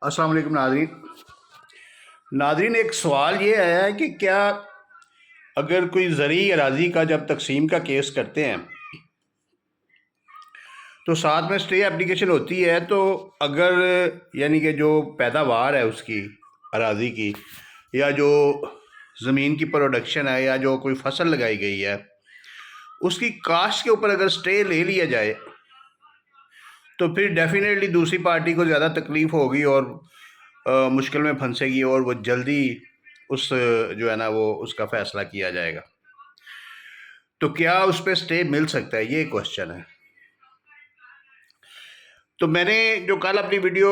السلام علیکم ناظرین، ایک سوال یہ آیا ہے کہ کیا اگر کوئی زرعی اراضی کا جب تقسیم کا کیس کرتے ہیں تو ساتھ میں اسٹے اپلیکیشن ہوتی ہے، تو اگر یعنی کہ جو پیداوار ہے اس کی اراضی کی یا جو زمین کی پروڈکشن ہے یا جو کوئی فصل لگائی گئی ہے اس کی کاشت کے اوپر اگر اسٹے لے لیا جائے تو پھر ڈیفینیٹلی دوسری پارٹی کو زیادہ تکلیف ہوگی اور مشکل میں پھنسے گی اور وہ جلدی اس جو ہے نا وہ اس کا فیصلہ کیا جائے گا۔ تو کیا اس پہ سٹے مل سکتا ہے، یہ کوشچن ہے۔ تو میں نے جو کل اپنی ویڈیو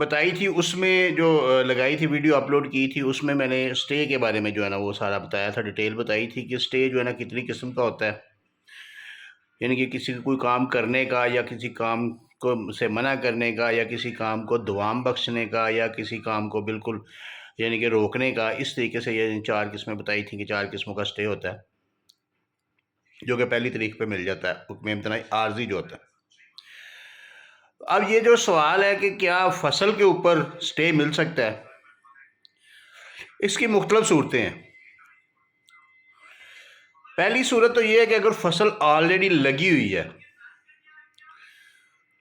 بتائی تھی، اس میں جو لگائی تھی ویڈیو اپلوڈ کی تھی، اس میں نے سٹے کے بارے میں جو ہے نا وہ سارا بتایا تھا، ڈیٹیل بتائی تھی کہ سٹے جو ہے نا کتنی قسم کا ہوتا ہے، یعنی کہ کسی کوئی کام کرنے کا یا کسی کام کو سے منع کرنے کا یا کسی کام کو دوام بخشنے کا یا کسی کام کو بالکل یعنی کہ روکنے کا، اس طریقے سے یہ 4 قسمیں بتائی تھیں کہ 4 قسموں کا سٹے ہوتا ہے جو کہ پہلی تاریخ پہ مل جاتا ہے، حکم امتناعی عارضی جو ہوتا ہے۔ اب یہ جو سوال ہے کہ کیا فصل کے اوپر سٹے مل سکتا ہے، اس کی مختلف صورتیں ہیں۔ پہلی صورت تو یہ ہے کہ اگر فصل آلریڈی لگی ہوئی ہے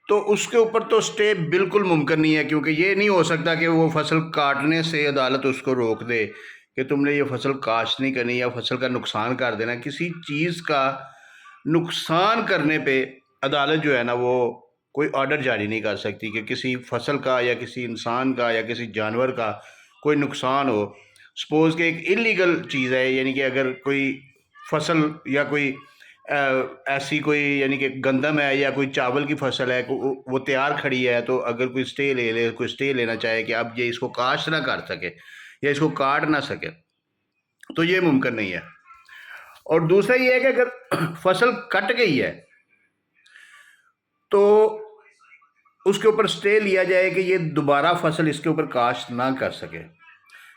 تو اس کے اوپر تو سٹے بالکل ممکن نہیں ہے، کیونکہ یہ نہیں ہو سکتا کہ وہ فصل کاٹنے سے عدالت اس کو روک دے کہ تم نے یہ فصل کاشت نہیں کرنی یا فصل کا نقصان کر دینا۔ کسی چیز کا نقصان کرنے پہ عدالت جو ہے نا وہ کوئی آرڈر جاری نہیں کر سکتی کہ کسی فصل کا یا کسی انسان کا یا کسی جانور کا کوئی نقصان ہو۔ سپوز کہ ایک انلیگل چیز ہے، یعنی کہ اگر کوئی فصل یا کوئی ایسی کوئی یعنی کہ گندم ہے یا کوئی چاول کی فصل ہے، وہ تیار کھڑی ہے، تو اگر کوئی سٹے لے لے، کوئی سٹے لینا چاہے کہ اب یہ اس کو کاشت نہ کر سکے یا اس کو کاٹ نہ سکے، تو یہ ممکن نہیں ہے۔ اور دوسرا یہ ہے کہ اگر فصل کٹ گئی ہے تو اس کے اوپر سٹے لیا جائے کہ یہ دوبارہ فصل اس کے اوپر کاشت نہ کر سکے۔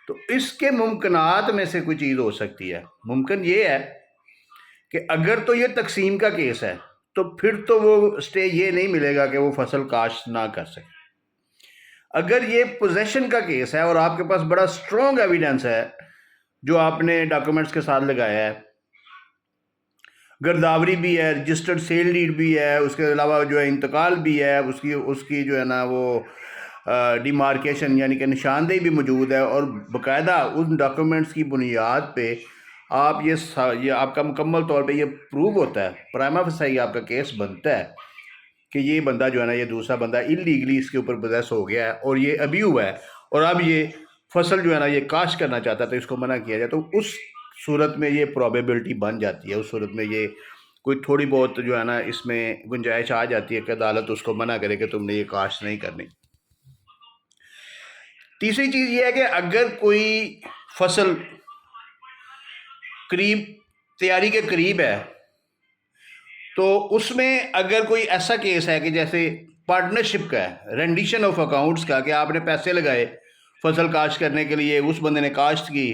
تو اس کے ممکنات میں سے کوئی چیز ہو سکتی ہے۔ ممکن یہ ہے کہ اگر تو یہ تقسیم کا کیس ہے تو پھر تو وہ سٹے یہ نہیں ملے گا کہ وہ فصل کاشت نہ کر سکے۔ اگر یہ پوزیشن کا کیس ہے اور آپ کے پاس بڑا سٹرونگ ایویڈنس ہے جو آپ نے ڈاکومنٹس کے ساتھ لگایا ہے، گرداوری بھی ہے، رجسٹرڈ سیل ڈیڈ بھی ہے، اس کے علاوہ جو ہے انتقال بھی ہے، اس کی جو ہے نا وہ ڈیمارکیشن یعنی کہ نشاندہی بھی موجود ہے، اور باقاعدہ ان ڈاکومنٹس کی بنیاد پہ آپ یہ آپ کا مکمل طور پہ یہ پروو ہوتا ہے، پرائما فیسی آپ کا کیس بنتا ہے کہ یہ بندہ جو ہے نا یہ دوسرا بندہ انلیگلی اس کے اوپر پوزیس ہو گیا ہے اور یہ ابھی ہوا ہے اور اب یہ فصل جو ہے نا یہ کاشت کرنا چاہتا ہے تو اس کو منع کیا جائے، تو اس صورت میں یہ پروبیبلٹی بن جاتی ہے، اس صورت میں یہ کوئی تھوڑی بہت جو ہے نا اس میں گنجائش آ جاتی ہے کہ عدالت اس کو منع کرے کہ تم نے یہ کاشت نہیں کرنی۔ تیسری چیز یہ ہے کہ اگر کوئی فصل قریب تیاری کے قریب ہے تو اس میں اگر کوئی ایسا کیس ہے کہ جیسے پارٹنرشپ کا ہے، رینڈیشن آف اکاؤنٹس کا، کہ آپ نے پیسے لگائے فصل کاشت کرنے کے لیے، اس بندے نے کاشت کی،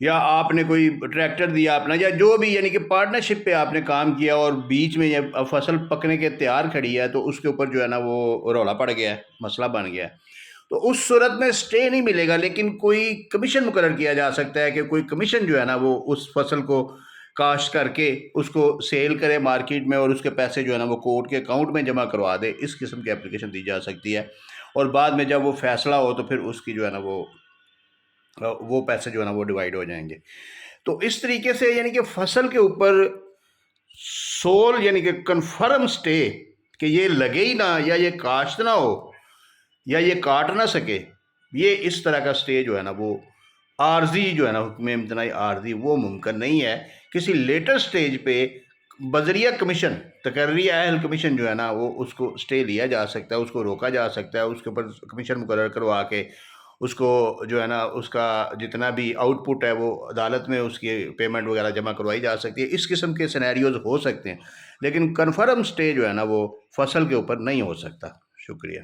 یا آپ نے کوئی ٹریکٹر دیا اپنا یا جو بھی، یعنی کہ پارٹنرشپ پہ آپ نے کام کیا اور بیچ میں یہ فصل پکنے کے تیار کھڑی ہے تو اس کے اوپر جو ہے نا وہ رولا پڑ گیا ہے، مسئلہ بن گیا ہے، تو اس صورت میں سٹے نہیں ملے گا، لیکن کوئی کمیشن مقرر کیا جا سکتا ہے کہ کوئی کمیشن جو ہے نا وہ اس فصل کو کاشت کر کے اس کو سیل کرے مارکیٹ میں اور اس کے پیسے جو ہے نا وہ کورٹ کے اکاؤنٹ میں جمع کروا دے۔ اس قسم کی اپلیکیشن دی جا سکتی ہے، اور بعد میں جب وہ فیصلہ ہو تو پھر اس کی جو ہے نا وہ پیسے جو ہے نا وہ ڈیوائیڈ ہو جائیں گے۔ تو اس طریقے سے یعنی کہ فصل کے اوپر سول یعنی کہ کنفرم سٹے کہ یہ لگے ہی نہ یا یہ کاشت نہ ہو یا یہ کاٹ نہ سکے، یہ اس طرح کا سٹے جو ہے نا وہ عارضی جو ہے نا حکم امتناعی عارضی وہ ممکن نہیں ہے۔ کسی لیٹر سٹیج پہ بذریعہ کمیشن، تقرری اہل کمیشن جو ہے نا وہ اس کو سٹے لیا جا سکتا ہے، اس کو روکا جا سکتا ہے، اس کے اوپر کمیشن مقرر کروا کے اس کو جو ہے نا اس کا جتنا بھی آؤٹ پٹ ہے وہ عدالت میں اس کی پیمنٹ وغیرہ جمع کروائی جا سکتی ہے۔ اس قسم کے سینیریوز ہو سکتے ہیں، لیکن کنفرم سٹے جو ہے نا وہ فصل کے اوپر نہیں ہو سکتا۔ شکریہ۔